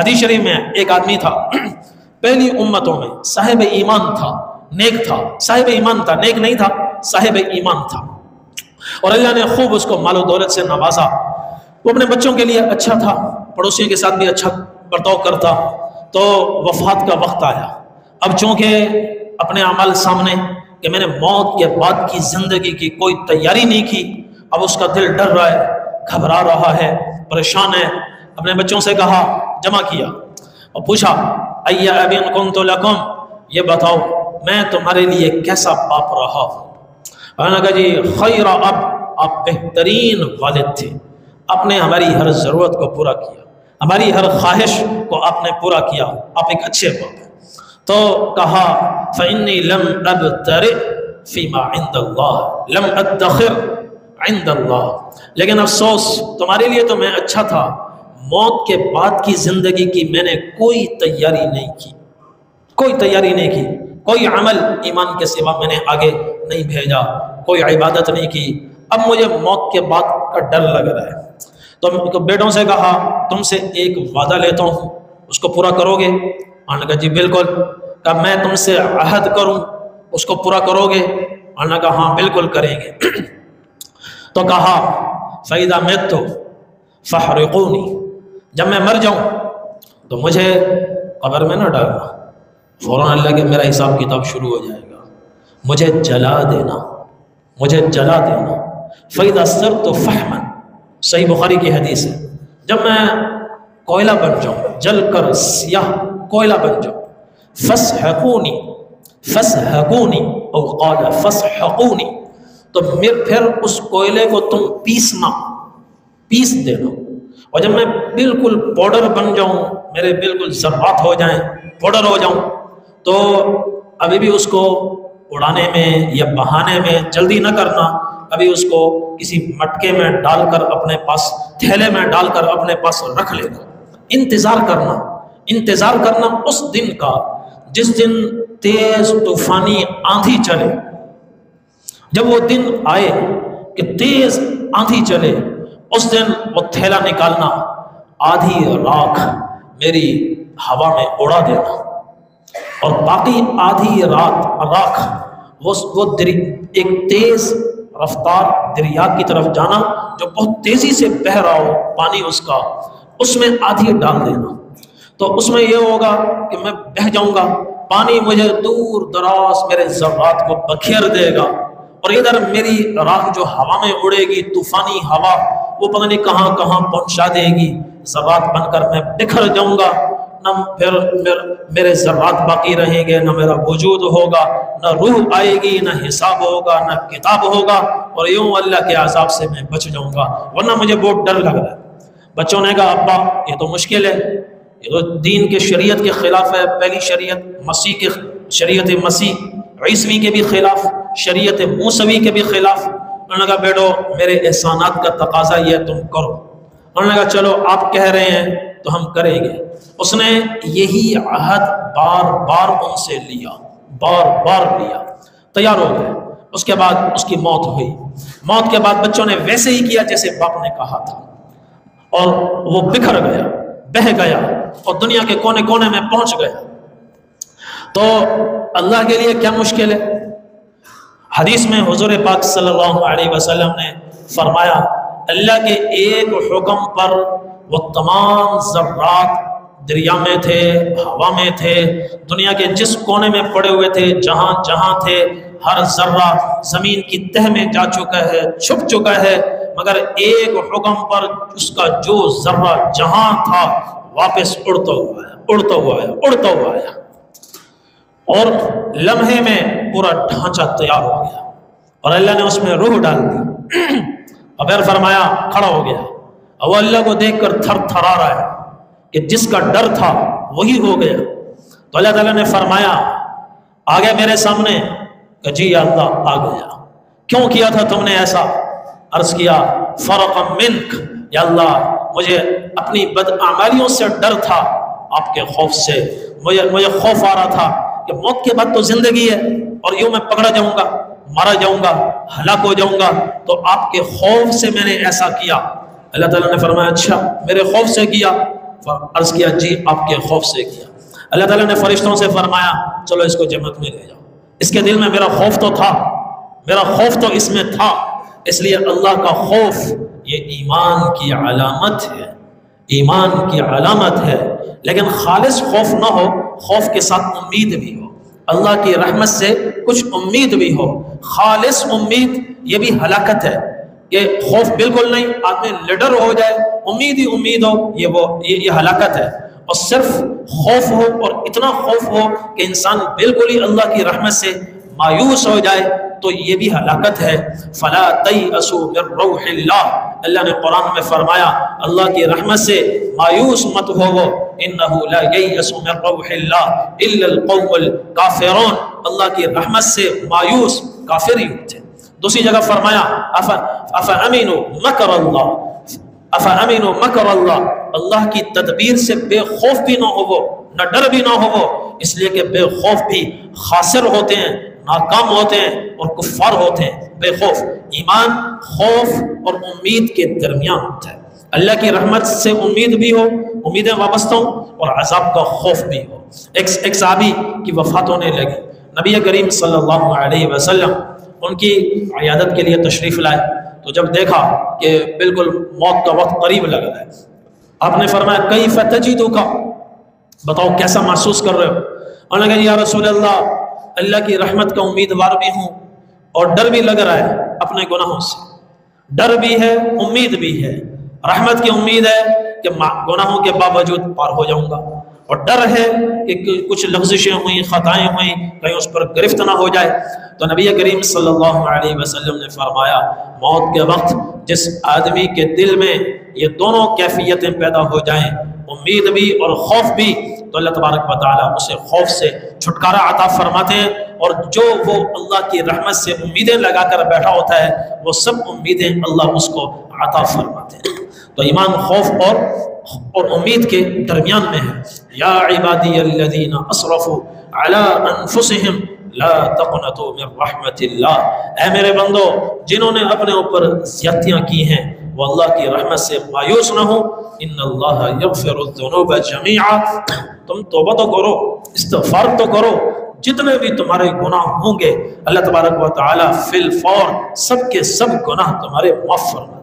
حدیث شریف میں ایک آدمی تھا، پہلی امتوں میں صاحب ایمان تھا، نیک تھا، صاحب ایمان تھا، نیک نہیں تھا، صاحب ایمان تھا، اور اللہ نے خوب اس کو مال و دولت سے نوازا۔ وہ اپنے بچوں کے لیے اچھا تھا، پڑوسیوں کے ساتھ بھی اچھا برتاؤ کرتا۔ تو وفات کا وقت آیا، اب چونکہ اپنے اعمال سامنے کہ میں نے موت کے بعد کی زندگی کی کوئی تیاری نہیں کی، اب اس کا دل ڈر رہا ہے، گھبرا رہا ہے، پریشان ہے۔ اپنے بچوں سے کہا، جمع کیا اور پوچھا، اَيَّ أَبٍ كُنْتُ لَكُمْ، یہ بتاؤ میں تمہارے لیے کیسا باپ رہا ہوں؟ اور نے کہا جی خیر اب، آپ بہترین والد تھے، آپ نے ہماری ہر ضرورت کو پورا کیا، ہماری ہر خواہش کو آپ نے پورا کیا، آپ ایک اچھے باپ ہیں۔ تو کہا فَإِنِّي لَمْ أَبْتَرِئْ فِي مَا عِنْدَ اللَّهِ لَمْ أَدَّخِرْ عِنْدَ اللَّهِ، لیکن افسوس تمہارے لیے تو میں اچھا تھا، موت کے بعد کی زندگی کی میں نے کوئی تیاری نہیں کی، کوئی تیاری نہیں کی، کوئی عمل ایمان کے سوا میں نے آگے نہیں بھیجا، کوئی عبادت نہیں کی، اب مجھے موت کے بعد کا ڈر لگ رہا ہے۔ تو بیٹوں سے کہا، تم سے ایک وعدہ لیتا ہوں، اس کو پورا کرو گے؟ انہوں نے کہا جی بالکل۔ کہا میں تم سے عہد کروں، اس کو پورا کرو گے؟ انہوں نے کہا ہاں بالکل کریں گے۔ تو کہا فَإِذَا مِتُّ فَاحْرِقُونِي، جب میں مر جاؤں تو مجھے قبر میں نہ ڈالنا، فوراً اللہ کہ میرا حساب کتاب شروع ہو جائے گا، مجھے جلا دینا، مجھے جلا دینا۔ فَإِذَا صِرْتُ فَحْمًا، صحیح بخاری کی حدیث ہے، جب میں کوئلہ بن جاؤں، جل کر سیاہ کوئلہ بن جاؤں، فَاسْحَقُونِي فَاسْحَقُونِي او قَالَ فَاسْحَقُونِی، تو پھر اس کوئلے کو تم پیس دینا، اور جب میں بالکل پاؤڈر بن جاؤں، میرے بالکل ذرات ہو جائیں، پاؤڈر ہو جاؤں، تو ابھی بھی اس کو اڑانے میں یا بہانے میں جلدی نہ کرنا، ابھی اس کو کسی مٹکے میں ڈال کر اپنے پاس، تھیلے میں ڈال کر اپنے پاس رکھ لینا، انتظار کرنا اس دن کا جس دن تیز طوفانی آندھی چلے۔ جب وہ دن آئے کہ تیز آندھی چلے، اس دن وہ تھیلا نکالنا، آدھی راکھ میری ہوا میں اڑا دینا، اور باقی آدھی راکھ وہ ایک تیز رفتار دریا کی طرف جانا جو بہت تیزی سے بہہ رہا ہو پانی اس میں آدھی ڈال دینا۔ تو اس میں یہ ہوگا کہ میں بہہ جاؤں گا، پانی مجھے دور دراز میرے ذرات کو بکھیر دے گا، اور ادھر میری راکھ جو ہوا میں اڑے گی، طوفانی ہوا، وہ پتہ نہیں کہاں کہاں پہنچا دے گی، ذرات بن کر میں بکھر جاؤں گا، نہ پھر میرے ذرات باقی رہیں گے، نہ میرا وجود ہوگا، نہ روح آئے گی، نہ حساب ہوگا، نہ کتاب ہوگا، اور یوں اللہ کے عذاب سے میں بچ جاؤں گا، ورنہ مجھے بہت ڈر لگ رہا ہے۔ بچوں نے کہا ابا یہ تو مشکل ہے، یہ تو دین کے شریعت کے خلاف ہے، پہلی شریعت مسیح کے، شریعت مسیح عیسوی کے بھی خلاف، شریعت موسوی کے بھی خلاف۔ انہوں نے کہا بیٹو میرے احسانات کا تقاضا یہ تم کرو۔ انہوں نے کہا چلو آپ کہہ رہے ہیں تو ہم کریں گے۔ اس نے یہی عہد بار بار ان سے لیا، تیار ہو گئے۔ اس کے بعد اس کی موت ہوئی۔ موت کے بعد بچوں نے ویسے ہی کیا جیسے باپ نے کہا تھا، اور وہ بکھر گیا، بہہ گیا، اور دنیا کے کونے کونے میں پہنچ گیا۔ تو اللہ کے لیے کیا مشکل ہے؟ حدیث میں حضور پاک صلی اللہ علیہ وسلم نے فرمایا اللہ کے ایک حکم پر وہ تمام ذرات دریا میں تھے، ہوا میں تھے، دنیا کے جس کونے میں پڑے ہوئے تھے، جہاں جہاں تھے، ہر ذرہ زمین کی تہ میں جا چکا ہے، چھپ چکا ہے، مگر ایک حکم پر اس کا جو ذرہ جہاں تھا واپس اڑتا ہوا آیا، اور لمحے میں پورا ڈھانچہ تیار ہو گیا، اور اللہ نے اس میں روح ڈال دی، اور پھر فرمایا کھڑا ہو گیا، اور وہ اللہ کو دیکھ کر تھر تھرا رہا ہے کہ جس کا ڈر تھا وہی ہو گیا۔ تو اللہ تعالیٰ نے فرمایا آ گیا میرے سامنے، کہ جی یا اللہ آ گیا، کیوں کیا تھا تم نے ایسا؟ عرض کیا فرقا منک، یا اللہ مجھے اپنی بدعمالیوں سے ڈر تھا، آپ کے خوف سے مجھے خوف آ رہا تھا کہ موت کے بعد تو زندگی ہے، اور یوں میں پکڑا جاؤں گا، مارا جاؤں گا، ہلاک ہو جاؤں گا، تو آپ کے خوف سے میں نے ایسا کیا۔ اللہ تعالیٰ نے فرمایا اچھا میرے خوف سے کیا، عرض کیا جی آپ کے خوف سے کیا۔ اللہ تعالیٰ نے فرشتوں سے فرمایا چلو اس کو جنت میں لے جاؤ۔ اس کے دل میں میرا خوف تو تھا، میرا خوف تو اس میں تھا، اس لیے اللہ کا خوف یہ ایمان کی علامت ہے، ایمان کی علامت ہے۔ لیکن خالص خوف نہ ہو، خوف کے ساتھ امید بھی ہو، اللہ کی رحمت سے کچھ امید بھی ہو۔ خالص امید یہ بھی ہلاکت ہے، کہ خوف بالکل نہیں، آدمی لیڈر ہو جائے، امید ہی امید ہو، یہ ہلاکت ہے۔ اور صرف خوف ہو اور اتنا خوف ہو کہ انسان بالکل ہی اللہ کی رحمت سے مایوس ہو جائے تو یہ بھی ہلاکت ہے۔ فلا تیأسوا من روح اللہ، اللہ نے قرآن میں فرمایا اللہ کی رحمت سے مایوس مت ہوو، انہ لا ییأس من روح اللہ الا القوم الکافرون، اللہ کی رحمت سے مایوس کافر ہی ہوتے۔ دوسری جگہ فرمایا افامنوا مکر اللہ، افامنوا مکر اللہ، اللہ کی تدبیر سے بے خوف بھی نہ ہو، نہ ڈر بھی نہ ہو، اس لیے کہ بے خوف بھی خاسر ہوتے ہیں، ناکام ہوتے ہیں اور کفار ہوتے ہیں۔ بے خوف، ایمان خوف اور امید کے درمیان ہوتا ہے۔ اللہ کی رحمت سے امید بھی ہو، امیدیں وابستہ ہوں، اور عذاب کا خوف بھی ہو۔ ایک صحابی کی وفات ہونے لگی، نبی کریم صلی اللہ علیہ وسلم ان کی عیادت کے لیے تشریف لائے، تو جب دیکھا کہ بالکل موت کا وقت قریب لگ رہا ہے، آپ نے فرمایا کیف تجدک، بتاؤ کیسا محسوس کر رہے ہو؟ انہوں نے کہا یا رسول اللہ، اللہ کی رحمت کا امیدوار بھی ہوں اور ڈر بھی لگ رہا ہے اپنے گناہوں سے، ڈر بھی ہے امید بھی ہے۔ رحمت کی امید ہے کہ گناہوں کے باوجود پار ہو جاؤں گا، اور ڈر ہے کہ کچھ لغزشیں ہوئیں، خطائیں ہوئیں، کہیں اس پر گرفت نہ ہو جائے۔ تو نبی کریم صلی اللہ علیہ وسلم نے فرمایا موت کے وقت جس آدمی کے دل میں یہ دونوں کیفیتیں پیدا ہو جائیں، امید بھی اور خوف بھی، تو اللہ تبارک و تعالیٰ اسے خوف سے چھٹکارا عطا فرماتے ہیں، اور جو وہ اللہ کی رحمت سے امیدیں لگا کر بیٹھا ہوتا ہے وہ سب امیدیں اللہ اس کو عطا فرماتے ہیں۔ تو ایمان خوف اور امید کے درمیان میں ہے۔ یا عبادی الذین اسرفوا علی انفسہم لا تقنطوا من رحمت اللہ، اے میرے بندو جنہوں نے اپنے اوپر زیادتیاں کی ہیں وہ اللہ کی رحمت سے مایوس نہ ہو، ان اللہ یغفر الذنوب جميعا، تم توبہ تو کرو، استغفار تو کرو، جتنے بھی تمہارے گناہ ہوں گے اللہ تبارک و تعالیٰ فی الفور سب کے سب گناہ تمہارے معاف فرمائے۔